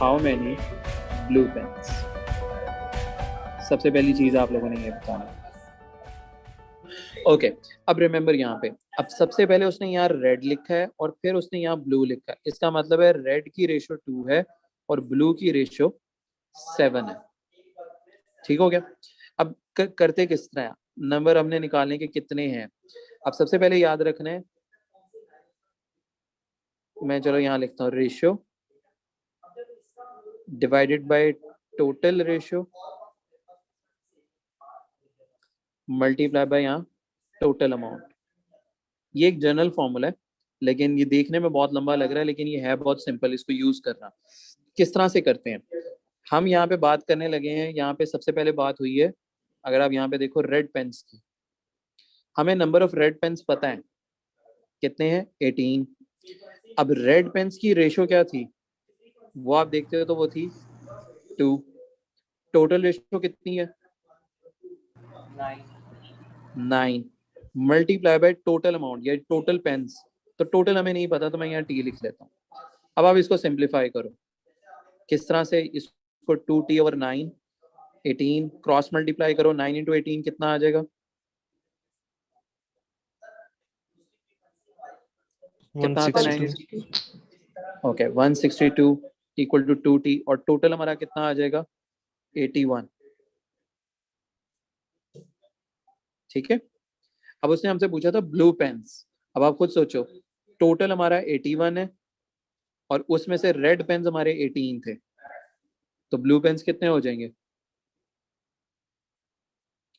How many blue pens. सबसे पहली चीज आप लोगों ने ये बताना है। ओके, अब रिमेंबर यहाँ पे, अब सबसे पहले उसने यहाँ रेड लिखा है और फिर उसने यहाँ ब्लू लिखा है। इसका मतलब है रेड की रेशो 2 है और ब्लू की रेशो 7 है। ठीक हो गया। अब करते किस तरह, नंबर हमने निकालने के कितने हैं। अब सबसे पहले याद रखना है, मैं चलो यहाँ लिखता हूँ ratio divided by total ratio multiply by यहाँ टोटल अमाउंट। ये एक जनरल फॉर्मूला है, लेकिन ये देखने में बहुत लंबा लग रहा है, लेकिन ये है बहुत सिंपल। इसको यूज करना किस तरह से करते हैं, हम यहाँ पे बात करने लगे हैं। यहाँ पे सबसे पहले बात हुई है, अगर आप यहाँ पे देखो रेड पेन्स की, हमें नंबर ऑफ रेड पेन्स पता है कितने हैं, 18। अब रेड पेन्स की रेशो क्या थी, वो आप देखते हो तो वो थी 2। टोटल रेशो कितनी है, 9 मल्टीप्लाई बाय टोटल अमाउंट या टोटल पेन्स। तो टोटल हमें नहीं पता, तो मैं यहाँ टी लिख लेता हूँ। अब आप इसको सिंप्लीफाई करो किस तरह से, इसको 2t ओवर 9, 18 क्रॉस मल्टीप्लाई करो, 9 इंटू 18 कितना आ जाएगा, कितना आता है 9? ओके, 162 इक्वल टू 2t और टोटल हमारा कितना आ जाएगा, 81। ठीक है। अब उसने हमसे पूछा था ब्लू पेन्स। अब आप खुद सोचो, टोटल हमारा 81 है और उसमें से रेड पेन्स हमारे 18 थे, तो ब्लू पेन्स कितने हो जाएंगे।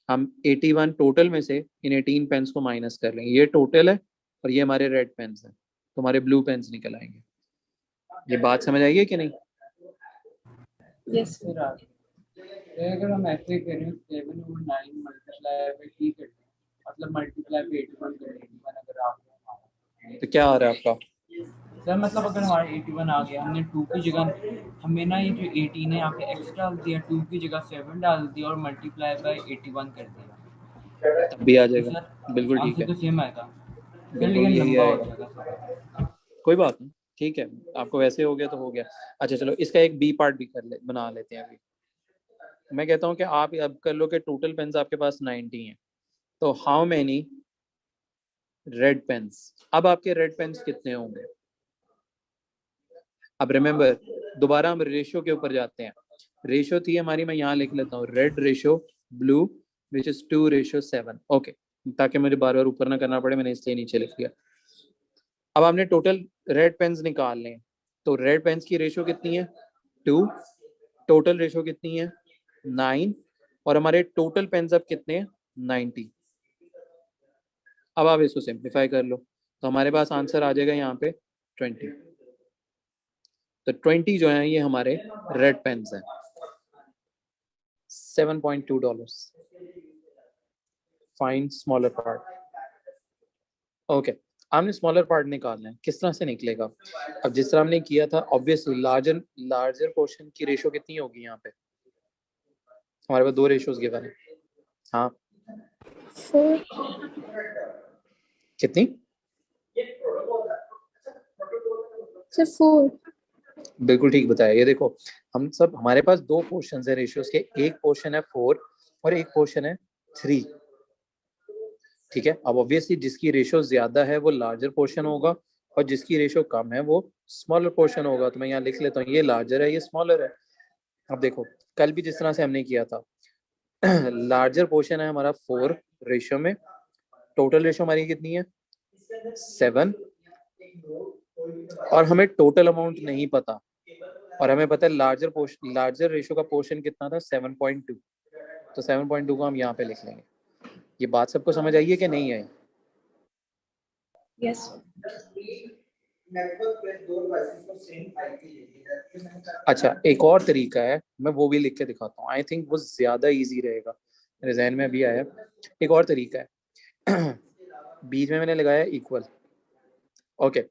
हम 81 टोटल में से इन 18 पेन्स को माइनस कर लेंगे, ये टोटल है और ये हमारे रेड पेन्स हैं, तो हमारे ब्लू पेन्स निकल आएंगे। ये बात समझ आई है कि नहीं। Yes sir. अगर हम ऐसे करें 7 ओवर 9 मल्टीप्लाई बाय टी करते हैं, मतलब मल्टीप्लाई बाय 81 करें, 81 अगर आ गया तो क्या आ रहा है आपका, सर, मतलब अगर हमारा 81 आ गया, हमने 2 की जगह हमें ना ये जो 18 है यहाँ पे एक्स्ट्रा डाल दिया, 2 की जगह 7 डाल दिया और मल्टीप्लाई बाय 81 कर दिया, तब भी आ तो जाएगा। सर बिल्कुल ठीक आंसर है, तो सेम आएगा सर, बिल्कुल लेकिन यही लंबा हो आएगा। जाएगा सर। कोई बात नहीं, ठीक है, आपको वैसे हो गया तो हो गया। अच्छा चलो, इसका एक बी पार्ट भी बना लेते हैं अभी। मैं कहता हूँ कि आप अब कर लो कि टोटल पेन्स आपके पास 90 हैं, तो हाउ मैनी रेड पेन्स। अब आपके रेड पेन्स कितने होंगे। अब रिमेंबर, दोबारा हम रेशियो के ऊपर जाते हैं। रेशियो थी हमारी, मैं यहाँ लिख लेता हूँ red ratio blue which is 2:7। Okay, ताकि मुझे बार बार ऊपर ना करना पड़े, मैंने इसलिए नीचे लिख दिया। अब आपने टोटल रेड पेन्स निकाल लें, तो रेड पेन्स की रेशियो कितनी है, 2। टोटल रेशियो कितनी है, 9। और हमारे टोटल पेन्स अब कितने हैं, 90। अब आप इसको सिंप्लीफाई कर लो, तो हमारे पास आंसर आ जाएगा यहाँ पे 20। तो 20 जो है ये हमारे रेड पेन्स हैं, $7.2। Find smaller part. ओके, हमने स्मॉलर पार्ट निकालना है, किस तरह से निकलेगा। अब जिस तरह हमने किया था, ऑब्वियसली लार्जर लार्जर पोर्शन की रेशो कितनी होगी, यहाँ पे हमारे पास 2 रेशोज गिवन है। हाँ, 4। कितनी, सर 4। बिल्कुल ठीक बताया। ये देखो, हम सब, हमारे पास 2 पोर्शन है रेशियोज के, एक पोर्शन है 4 और एक पोर्शन है 3। ठीक है। अब ऑब्वियसली जिसकी रेशियो ज्यादा है वो लार्जर पोर्शन होगा और जिसकी रेशियो कम है वो स्मॉलर पोर्शन होगा। तो मैं यहाँ लिख लेता हूँ, ये लार्जर है, ये स्मॉलर है। अब देखो, कल भी जिस तरह से हमने किया था, लार्जर पोर्शन है हमारा 4 रेशियो में, टोटल रेशियो हमारी कितनी है, 7। और हमें टोटल अमाउंट नहीं पता, और हमें पता है लार्जर रेशियो का पोर्शन कितना था, 7.2। तो 7.2 को हम यहाँ पे लिख लेंगे। ये बात सबको समझ आई है कि नहीं आई। यस। अच्छा, एक और तरीका है, मैं वो भी लिख के दिखाता हूँ, आई थिंक वो ज्यादा इजी रहेगा, मेरे जहन में अभी आया। एक और तरीका है, बीच में मैंने लगाया इक्वल। ओके,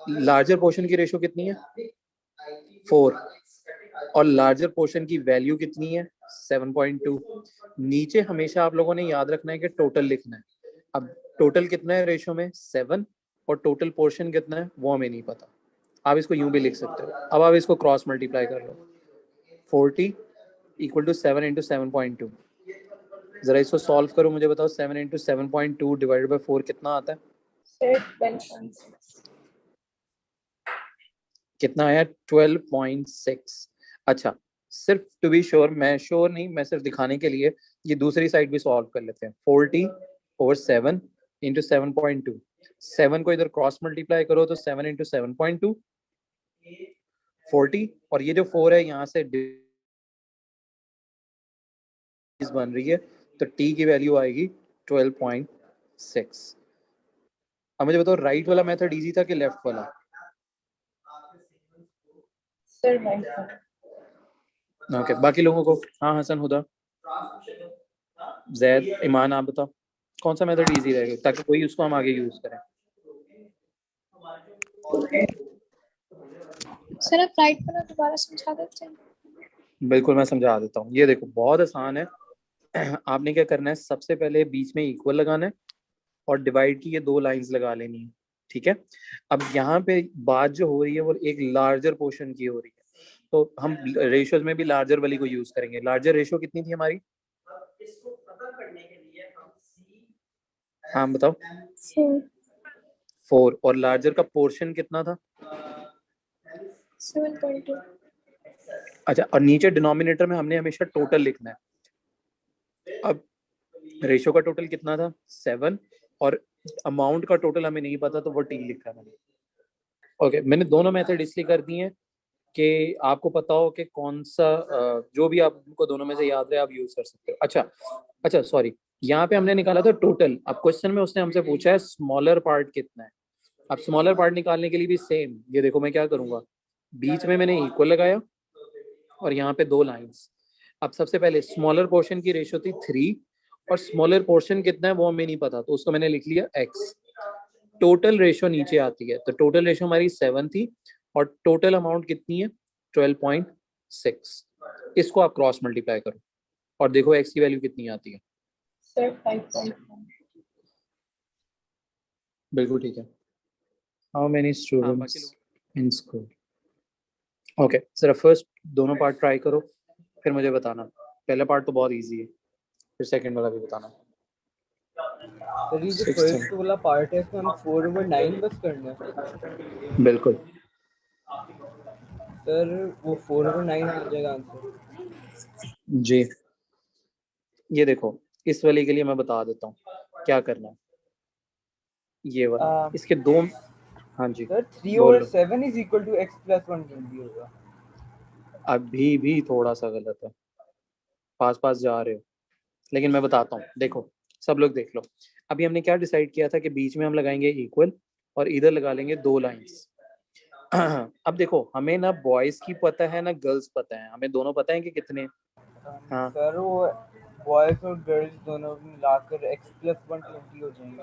लार्जर पोर्शन की रेशो कितनी है, 4, और लार्जर पोर्शन की वैल्यू कितनी है, 7.2। नीचे हमेशा आप लोगों ने याद रखना है कि टोटल लिखना है। अब टोटल कितना है रेशो में, 7, और टोटल पोर्शन कितना है वो हमें नहीं पता। आप इसको यूं भी लिख सकते हो। अब आप इसको क्रॉस मल्टीप्लाई कर लो, 40 इक्वल टू 7 इंटू 7.2। जरा इसको सॉल्व करो, मुझे बताओ 7 इंटू 7.2 डिवाइडेड बाई 4 कितना आता है? Sir, 12.6. कितना आया? 12.6। अच्छा, सिर्फ टू बी श्योर, मैं श्योर नहीं, मैं सिर्फ दिखाने के लिए ये दूसरी साइड भी सॉल्व कर लेते हैं। 40 ओवर 7 इंटू 7.2, 7 को इधर क्रॉस मल्टीप्लाई करो तो 7 इंटू 7.2 40, और ये जो 4 है यहाँ से बन रही है, तो t की वैल्यू आएगी 12.6। अब मुझे बताओ राइट वाला मेथड इजी था कि लेफ्ट वाला? Sir, right one. ओके, बाकी लोगों को? हाँ, हसन, हुदा, जैद, ईमान, आप बताओ कौन सा मेथड इजी रहेगा ताकि कोई उसको हम आगे यूज करें। Sir, आप राइट पर दोबारा समझा देते हैं? बिल्कुल, मैं समझा देता हूँ। ये देखो बहुत आसान है। आपने क्या करना है, सबसे पहले बीच में इक्वल लगाना है और डिवाइड की ये दो लाइंस लगा लेनी है, ठीक है। अब यहाँ पे बात जो हो रही है वो एक लार्जर पोर्शन की हो रही है, तो हम रेशियोज में भी लार्जर वाली को यूज करेंगे। लार्जर रेशियो कितनी थी हमारी? हाँ बताओ। 4. 4, और लार्जर का पोर्शन कितना था? 7.2. अच्छा, और नीचे डिनोमिनेटर में हमने हमेशा टोटल लिखना है। अब रेशियो का टोटल कितना था? 7, और अमाउंट का टोटल हमें नहीं पता, तो वो टी लिखा मैंने। ओके, मैंने दोनों मेथड इसलिए कर दिए हैं कि आपको पता हो कि कौन सा जो भी आपको दोनों में से याद रहे आप यूज कर सकते हो। अच्छा सॉरी, यहाँ पे हमने निकाला था टोटल। अब क्वेश्चन में उसने हमसे पूछा है स्मॉलर पार्ट कितना है। अब स्मॉलर पार्ट निकालने के लिए भी सेम, ये देखो मैं क्या करूंगा, बीच में मैंने इक्वल लगाया और यहाँ पे दो लाइंस। अब सबसे पहले स्मॉलर पोर्शन की रेशियो थी 3, और स्मॉलर पोर्शन कितना है वो हमें नहीं पता, तो उसको मैंने लिख लिया x। टोटल रेशियो नीचे आती है, तो टोटल रेशियो हमारी 7 थी और टोटल अमाउंट कितनी है? 12.6। इसको आप क्रॉस मल्टीप्लाई करो और देखो x की वैल्यू कितनी आती है। Sir, 5.1. बिल्कुल ठीक है। How many students in school? Okay, सिर्फ फर्स्ट दोनों पार्ट ट्राई करो, फिर मुझे बताना। पहला पार्ट तो बहुत इजी है, फिर सेकंड वाला भी बताना। सर ये जो फर्स्ट वाला पार्ट है इसमें हम 4/9 बस करना है। बिल्कुल सर वो 4/9 आ जाएगा आंसर। जी। ये देखो, इस वाले के लिए मैं बता देता हूँ क्या करना है। ये वाला, इसके दो, हाँ जी सर 3 बोल over low. 7 is equal to x plus 120 होगा। अभी भी थोड़ा सा गलत है, पास पास जा रहे हो, लेकिन मैं बताता हूँ। देखो सब लोग देख लो, अभी हमने क्या डिसाइड किया था कि बीच में हम लगाएंगे इक्वल और इधर लगा लेंगे दो लाइंस। अब देखो, हमें ना बॉयज की पता है ना गर्ल्स पता है, हमें दोनों पता है कि कितने। हाँ, सर वो बॉयज और गर्ल्स दोनों मिलाकर x plus 120 हो जाएंगे।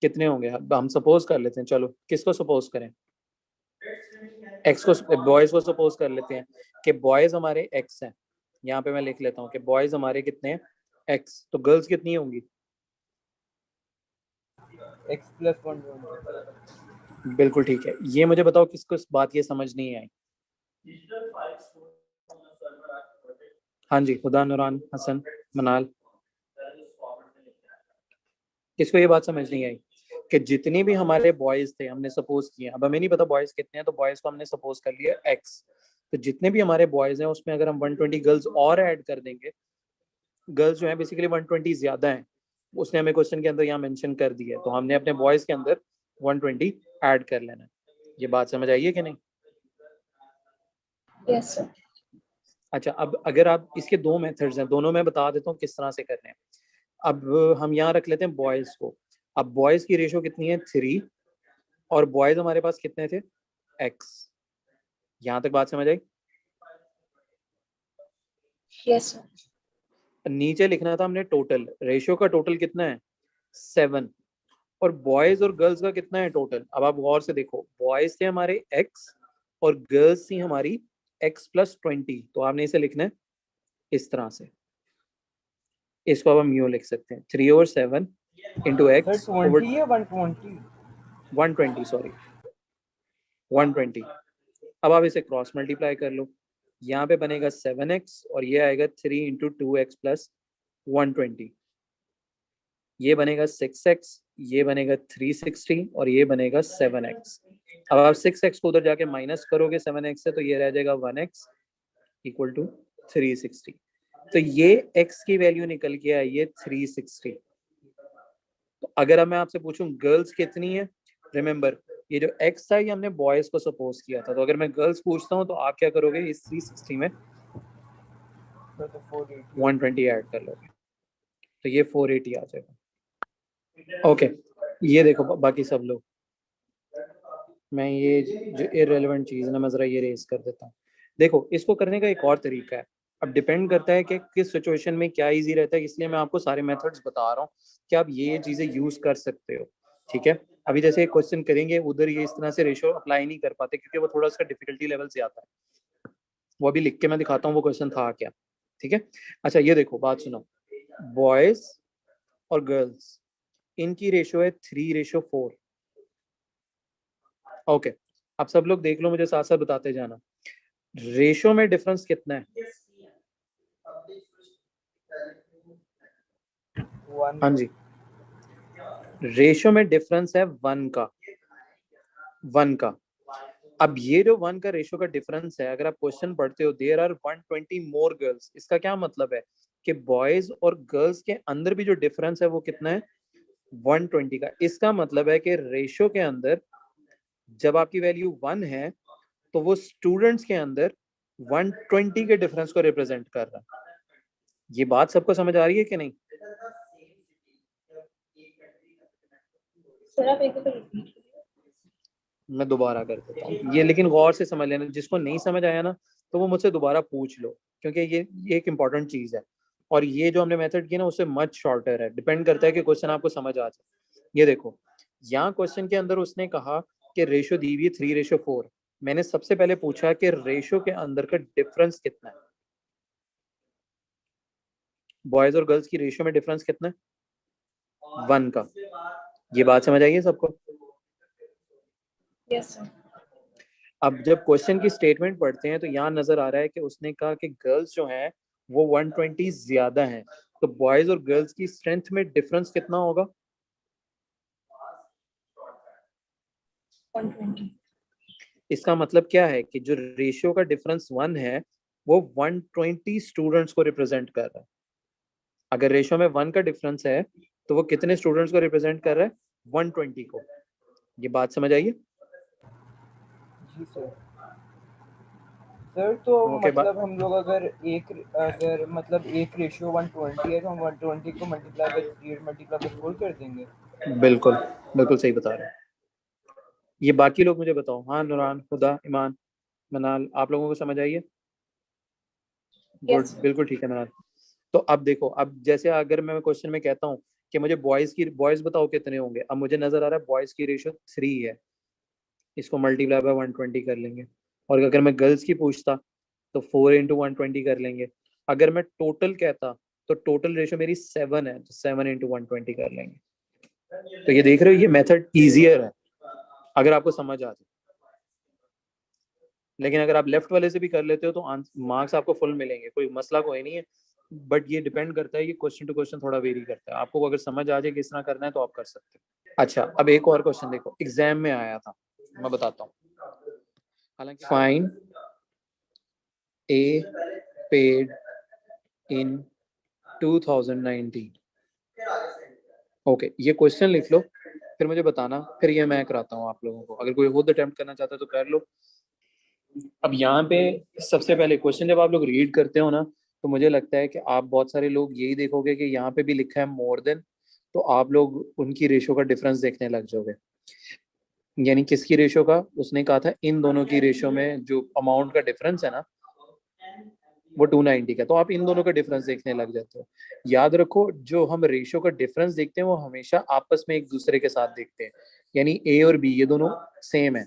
कितने होंगे? अब हम सपोज कर लेते हैं, चलो किसको सपोज करें? एक्स को, बॉयज को सपोज कर लेते हैं कि बॉयज हमारे एक्स हैं। यहाँ पे मैं लिख लेता हूँ कि बॉयज हमारे कितने हैं? एक्स। तो गर्ल्स कितनी होंगी? x plus 120। बिल्कुल ठीक है। ये मुझे बताओ किसको इस बात ये समझ नहीं आई? हाँ जी, खुदा, नूरान, हसन, मनाल, किसको ये बात समझ नहीं आई कि जितनी भी हमारे बॉयज थे हमने सपोज किए, अब हमें नहीं पता बॉयज कितने हैं, तो बॉयज को हमने सपोज कर लिया एक्स। तो जितने भी हमारे बॉयज हैं उसमें अगर हम 120 गर्ल्स और ऐड कर देंगे, गर्ल्स जो है बेसिकली 120 ज्यादा हैं, उसने हमें क्वेश्चन के अंदर यहाँ मेंशन कर दिया है, तो हमने अपने बॉयज के अंदर 120 ऐड कर लेना है। ये बात समझ आई है कि नहीं? Yes, sir. अच्छा, अब अगर आप, इसके दो मेथड्स हैं, दोनों मैं बता देता हूँ किस तरह से करने हैं। अब हम यहाँ रख लेते हैं बॉयज को। अब बॉयज की रेशियो कितनी है? 3, और बॉयज हमारे पास कितने थे? एक्स। यहाँ तक बात समझ आई? Yes, sir. नीचे लिखना था हमने टोटल, रेशियो का टोटल कितना है? 7, और बॉयज और गर्ल्स का कितना है टोटल? अब आप गौर से देखो, बॉयज थे हमारे एक्स और गर्ल्स थी हमारी एक्स प्लस 20, तो आपने इसे लिखना है इस तरह से। इसको अब हम यूं लिख सकते हैं 3/7 इंटू सर एक्स ओवर। 20 या 120? 120 सॉरी 120। अब आप इसे क्रॉस मल्टीप्लाई कर लो, यहाँ पे बनेगा 7x और ये आएगा 3 इंटू 2x प्लस 120, ये बनेगा 6x, ये बनेगा 360 और ये बनेगा 7x। अब आप 6x को उधर जाके माइनस करोगे 7x से तो ये रह जाएगा 1x इक्वल टू 360। तो ये x की वैल्यू निकल के आई है 360। तो अगर अब मैं आपसे पूछूं गर्ल्स कितनी है, रिमेंबर ये जो x था ये हमने बॉयज को सपोज किया था, तो अगर मैं गर्ल्स पूछता हूँ तो आप क्या करोगे, इस 360 में 120 ऐड कर लोगे तो ये 480 आ जाएगा। ओके ये देखो बाकी सब लोग, मैं ये जो इररिलेवेंट चीज़ ना मैं ज़रा ये रेज कर देता हूँ। देखो इसको करने का एक और तरीका है, अब डिपेंड करता है कि किस सिचुएशन में क्या इजी रहता है, इसलिए मैं आपको सारे मेथड्स बता रहा हूँ कि आप ये चीज़ें यूज़ कर सकते हो। ठीक है, अभी जैसे एक क्वेश्चन करेंगे उधर ये इस तरह से रेशो अप्लाई नहीं कर पाते क्योंकि वो थोड़ा सा डिफिकल्टी लेवल से आता है, वो अभी लिख के मैं दिखाता हूँ वो क्वेश्चन था क्या। ठीक है, अच्छा ये देखो बात सुनो, बॉयज और गर्ल्स इनकी रेशो है 3:4। ओके अब सब लोग देख लो, मुझे साथ साथ बताते जाना, रेशो में डिफरेंस कितना है? हाँ जी, रेशो में डिफरेंस है 1 का, 1 का। अब ये जो 1 का रेशो का डिफरेंस है, अगर आप क्वेश्चन पढ़ते हो देयर आर 120 मोर गर्ल्स, इसका क्या मतलब है कि बॉयज और गर्ल्स के अंदर भी जो डिफरेंस है वो कितना है, 120 का। इसका मतलब है कि रेशो के अंदर जब आपकी वैल्यू 1 है तो वो स्टूडेंट्स के अंदर 120 के डिफरेंस को रिप्रेजेंट कर रहा है। ये बात सबको समझ आ रही है कि नहीं? सर आप एक बार रिपीट करिए। मैं दोबारा कर देता हूँ ये, लेकिन गौर से समझ लेना, जिसको नहीं समझ आया ना तो वो मुझसे दोबारा पूछ लो, क्योंकि ये एक इंपॉर्टेंट चीज है और ये जो हमने मेथड किया ना उससे मच शॉर्टर है, डिपेंड करता है कि क्वेश्चन आपको समझ आ जाए। ये देखो यहाँ क्वेश्चन के अंदर उसने कहा कि रेशो दी हुई है 3:4, मैंने सबसे पहले पूछा कि रेशो के अंदर का डिफरेंस कितना है, बॉयज और गर्ल्स की रेशियो में डिफरेंस कितना है, 1 का। ये बात समझ आई है सबको? Yes sir. अब जब क्वेश्चन की स्टेटमेंट पढ़ते हैं तो यहाँ नजर आ रहा है कि उसने कहा कि गर्ल्स जो हैं वो 120 ज्यादा हैं, तो बॉयज और गर्ल्स की स्ट्रेंथ में डिफरेंस कितना होगा? 120। इसका मतलब क्या है कि जो रेशियो का डिफरेंस 1 है वो 120 स्टूडेंट्स को रिप्रेजेंट कर रहा है। अगर रेशियो में 1 का डिफरेंस है तो वो कितने स्टूडेंट्स को रिप्रेजेंट कर रहा है, 120 को। ये बात समझ आई है? जी सर। सर तो ओके मतलब हम लोग अगर मतलब एक रेशियो 120 है तो हम 120 को मल्टीप्लाई बाय 3 मल्टीप्लाई बाय 4 कर देंगे। बिल्कुल बिल्कुल सही बता रहे हैं। ये बाकी लोग मुझे बताओ, हाँ नूरान, खुदा, ईमान, मनाल, आप लोगों को समझ आई है? Good, Yes, sir. बिल्कुल ठीक है मनाल। तो अब देखो, अब जैसे अगर मैं क्वेश्चन में कहता हूँ कि मुझे बॉयज बताओ कितने होंगे, अब मुझे नजर आ रहा है बॉयज की रेशियो 3 है, इसको मल्टीप्लाई बाय 120 कर लेंगे। और अगर मैं गर्ल्स की पूछता तो 4 इंटू 120 कर लेंगे। अगर मैं टोटल कहता तो टोटल रेशियो मेरी 7 है, तो 7 इंटू 120 कर लेंगे। तो ये देख रहे हो, ये मेथड इजियर है अगर आपको समझ आ जाए, लेकिन अगर आप लेफ्ट वाले से भी कर लेते हो तो मार्क्स आपको फुल मिलेंगे, कोई मसला कोई नहीं है। बट ये डिपेंड करता है कि क्वेश्चन टू क्वेश्चन थोड़ा वेरी करता है, आपको अगर समझ आ जाए किस तरह करना है तो आप कर सकते हो। अच्छा अब एक और क्वेश्चन देखो, एग्जाम में आया था, मैं बताता हूँ। हालांकि fine A paid in 2019। Okay ये क्वेश्चन लिख लो, फिर मुझे बताना, फिर ये मैं कराता हूँ आप लोगों को, अगर कोई खुद अटेम्प्ट करना चाहता है तो कर लो। अब यहाँ पे सबसे पहले क्वेश्चन जब आप लोग रीड करते हो ना तो मुझे लगता है कि आप बहुत सारे लोग यही देखोगे कि यहाँ पे भी लिखा है मोर देन, तो आप लोग उनकी रेशो का डिफरेंस देखने लग जाओगे। यानी किसकी रेशो का, उसने कहा था इन दोनों की रेशो में जो अमाउंट का डिफरेंस है ना वो 290 का, तो आप इन दोनों का डिफरेंस देखने लग जाते हो। याद रखो जो हम रेशो का डिफरेंस देखते हैं वो हमेशा आपस में एक दूसरे के साथ देखते हैं, यानी ए और बी ये दोनों सेम है,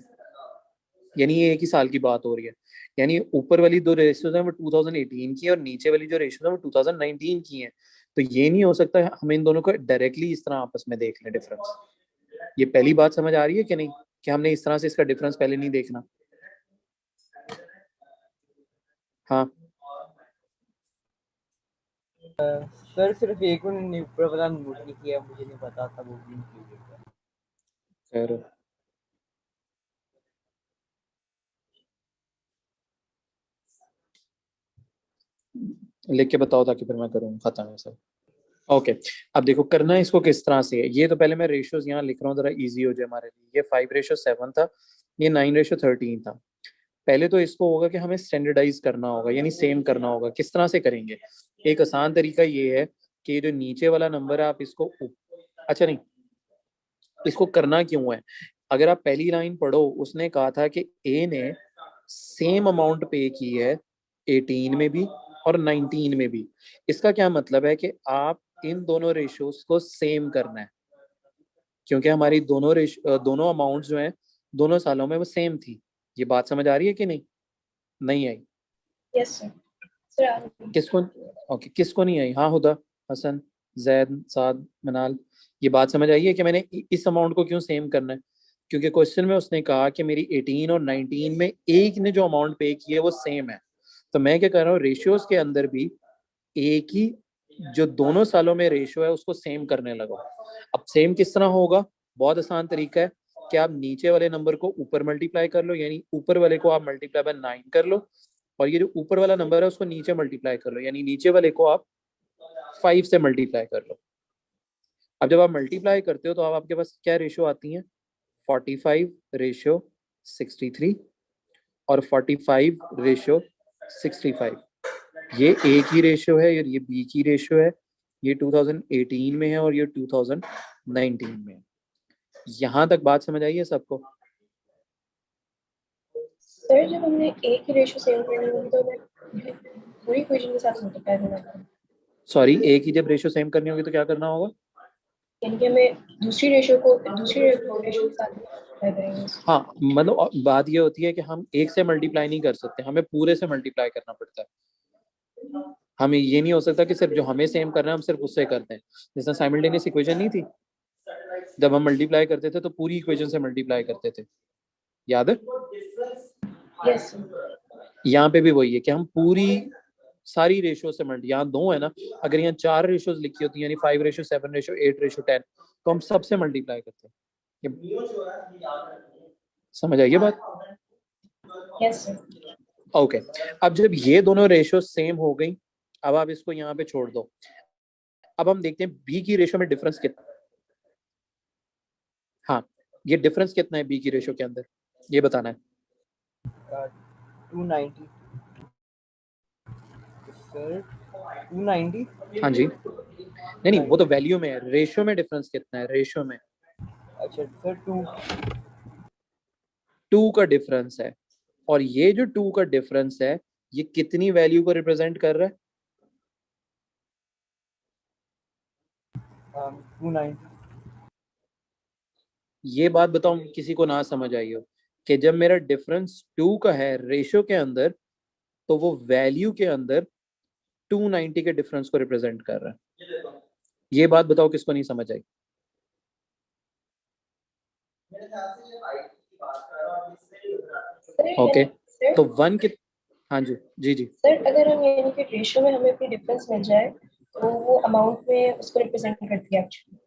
यानी ये एक ही साल की बात हो रही है। यानी ऊपर वाली दो रेशियोज हैं वो 2018 की है और नीचे वाली जो रेशियोज है वो 2019 की है। तो ये नहीं हो सकता हम इन दोनों को डायरेक्टली इस तरह आपस में देख लें डिफरेंस। ये पहली बात समझ आ रही है कि नहीं, कि हमने इस तरह से इसका डिफरेंस पहले नहीं देखना। हाँ सर सिर्फ एक ने ऊपर वाला नोट नहीं किया, मुझे नहीं पता था वो भी included है। खैर, लिख के बताओ ताकि फिर मैं करूँ खत्म है सब। ओके अब देखो करना है इसको किस तरह से है। ये तो पहले मैं रेशियोज यहाँ लिख रहा हूँ जरा इजी हो जाए हमारे लिए। ये 5:7 था, ये 9:13 था। पहले तो इसको होगा कि हमें स्टैंडर्डाइज करना होगा, यानी सेम करना होगा। किस तरह से करेंगे? एक आसान तरीका ये है कि ये जो नीचे वाला नंबर है आप इसको अच्छा नहीं, इसको करना क्यों है, अगर आप पहली लाइन पढ़ो उसने कहा था कि ए ने सेम अमाउंट पे की है 18 में भी और 19 में भी। इसका क्या मतलब है कि आप इन दोनों रेशियोज को सेम करना है, क्योंकि हमारी दोनों अमाउंट जो हैं दोनों सालों में वो सेम थी। ये बात समझ आ रही है कि नहीं? नहीं आई? Yes sir. सर आ रही है। किसको? ओके किसको नहीं आई? हाँ हुदा, हसन, जैद, साद, मनाल, ये बात समझ आई है कि मैंने इस अमाउंट को क्यों सेम करना है? क्योंकि क्वेश्चन में उसने कहा कि मेरी 18 और 19 में एक ने जो अमाउंट पे की है वो सेम है। तो मैं क्या कर रहा हूँ, रेशियोज के अंदर भी एक ही जो दोनों सालों में रेशियो है उसको सेम करने लगा। अब सेम किस तरह होगा? बहुत आसान तरीका है कि आप नीचे वाले नंबर को ऊपर मल्टीप्लाई कर लो, यानी ऊपर वाले को आप मल्टीप्लाई बाय 9 कर लो, और ये जो ऊपर वाला नंबर है उसको नीचे मल्टीप्लाई कर लो, यानी नीचे वाले को आप 5 से मल्टीप्लाई कर लो। अब जब आप मल्टीप्लाई करते हो तो अब आपके पास क्या रेशियो आती है? 45:63 और 45:65। ये ए की रेशियो है और ये बी की रेशियो है। ये 2018 में है और ये 2019 में है। यहाँ तक बात समझ आई है सबको? सर जब हमने एक ही रेशियो सेम करनी होगी तो हमें पूरी इक्वेशन के साथ मल्टीप्लाई करना होगा। सॉरी, ए की जब रेशियो सेम करनी होगी तो क्या करना होगा? यानी कि हमें दूसरी रेशियो के साथ मल्टीप्लाई करेंगे। हाँ मतलब बात ये होती है कि हम एक से मल्टीप्लाई नहीं कर सकते, हमें पूरे से मल्टीप्लाई करना पड़ता है। हमें ये नहीं हो सकता कि सिर्फ जो हमें सेम करना है हम सिर्फ उससे करते हैं। जैसे साइमल्टेनियस इक्वेशन नहीं थी, जब हम मल्टीप्लाई करते थे तो पूरी इक्वेशन से मल्टीप्लाई करते थे, याद है? Yes sir. यहाँ पे भी वही है कि हम पूरी सारी रेशियो से मल्टी, यहाँ दो है ना, अगर यहाँ 4 रेशियोज लिखी होती है यानी 5:7:8:10 तो हम सबसे मल्टीप्लाई करते हैं। समझ आई ये बात? Yes sir. ओके अब जब ये दोनों रेशियो सेम हो गई, अब आप इसको यहाँ पे छोड़ दो। अब हम देखते हैं बी की रेशियो में डिफरेंस कितना। हाँ ये डिफरेंस कितना है बी की रेशियो के अंदर, ये बताना है। 290 सर, 290। हाँ जी, नहीं वो तो वैल्यू में है, रेशियो में डिफरेंस कितना है? रेशियो में अच्छा सर 2 का डिफरेंस है, और ये जो 2 का डिफरेंस है ये कितनी वैल्यू को रिप्रेजेंट कर रहा है? 290। ये बात बताओ किसी को ना समझ आई हो कि जब मेरा डिफरेंस 2 का है रेशियो के अंदर तो वो वैल्यू के अंदर 290 के डिफरेंस को रिप्रेजेंट कर रहा है। ये बात बताओ किसको नहीं समझ आई? ओके तो 1 के, हाँ जी जी जी सर अगर हम यानी कि रेशियो में हमें कोई डिफरेंस मिल जाए तो वो अमाउंट में उसको रिप्रेजेंट करती है एक्चुअली।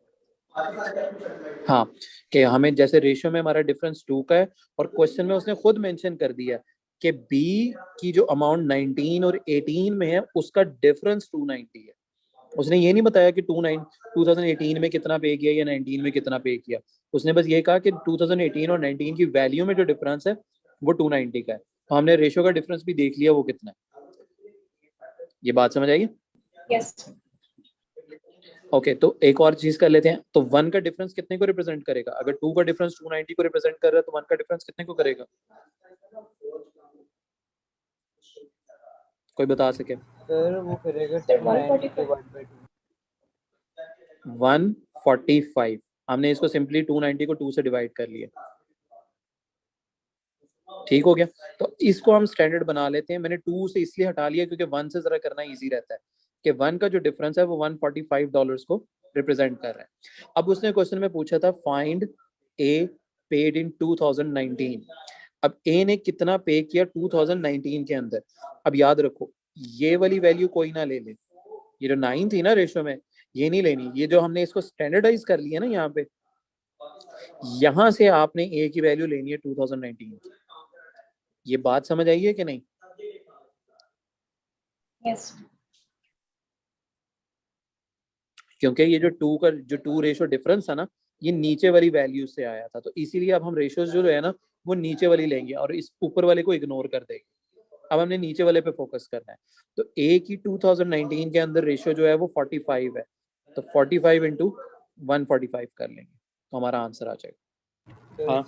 हाँ कि हमें जैसे रेशियो में हमारा डिफरेंस 2 का है और क्वेश्चन में उसने खुद मेंशन कर दिया कि बी की जो अमाउंट 19 और 18 में है उसका डिफरेंस 290 है। उसने ये नहीं बताया कि 2018 में कितना पे किया या 19 में कितना पे किया। उसने बस ये कहा कि 2018 और 19 की वैल्यू में जो डिफरेंस है वो 290 का है। तो हमने रेशियो का डिफरेंस भी देख लिया वो कितना है। ये बात समझ आएगी? यस। ओके तो एक और चीज कर लेते हैं। तो 1 का डिफरेंस कितने को रिप्रेजेंट करेगा? अगर 2 का डिफरेंस 290 को रिप्रेजेंट कर रहा है तो 1 का डिफरेंस कितने को करेगा? कोई बता सके? सर वो करेगा सर 290 डिवाइड बाय 2। 145। हमने इसको सिंपली 290 को 2 से डिवाइड कर लिया। ठीक हो गया। तो इसको हम स्टैंडर्ड बना लेते हैं। मैंने 2 से इसलिए हटा लिया क्योंकि 1 से जरा करना इजी रहता है कि 1 का जो डिफरेंस है वो $145 को रिप्रेजेंट कर रहा है। अब उसने क्वेश्चन में पूछा था फाइंड A paid in 2019. अब A ने कितना पे किया 2019 के अंदर? अब याद रखो ये वाली वैल्यू कोई ना ले ले, ये जो 9 थी ना रेशो में, ये नहीं लेनी, ये जो हमने इसको स्टैंडर्डाइज कर लिया ना यहाँ पे, यहाँ से आपने A की वैल्यू लेनी है 2019 की। ये बात समझ आई है कि नहीं? यस क्योंकि ये जो 2 का जो 2 रेशो डिफरेंस है ना, ये नीचे वाली वैल्यू से आया था, तो इसीलिए अब हम रेशोज जो है ना वो नीचे वाली लेंगे और इस ऊपर वाले को इग्नोर कर देंगे। अब हमने नीचे वाले पे फोकस करना है। तो A की 2019 के अंदर रेशो जो है वो 45 है, तो 45 इंटू 145 कर लेंगे तो हमारा आंसर आ जाएगा। हाँ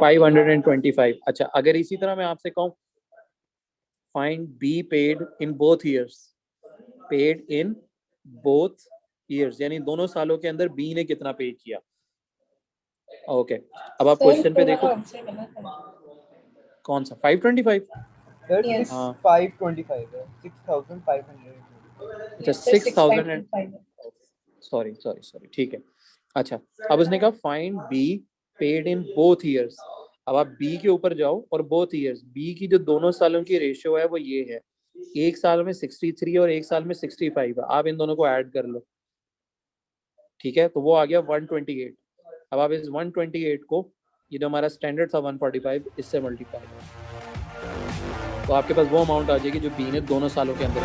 525। अच्छा, अगर इसी तरह मैं आपसे कहूँ find be paid in both years, paid in both years यानी दोनों सालों के अंदर बी ने कितना पे किया। ओके अब आप क्वेश्चन पे देखो कौन सा 525। Yes. हाँ 525 है 6500। अच्छा 6000 सॉरी ठीक है। अच्छा अब उसने कहा find be paid in both years. अब आप बी के ऊपर जाओ और बोथ ईयर्स, बी की जो दोनों सालों की रेशियो है वो ये है, एक साल में 63 और एक साल में 65 है, आप इन दोनों को ऐड कर लो, ठीक है, तो वो आ गया 128। अब आप इस 128 को, ये जो हमारा स्टैंडर्ड था 145, इससे मल्टीप्लाई करो तो आपके पास वो अमाउंट आ जाएगी जो बी ने दोनों सालों के अंदर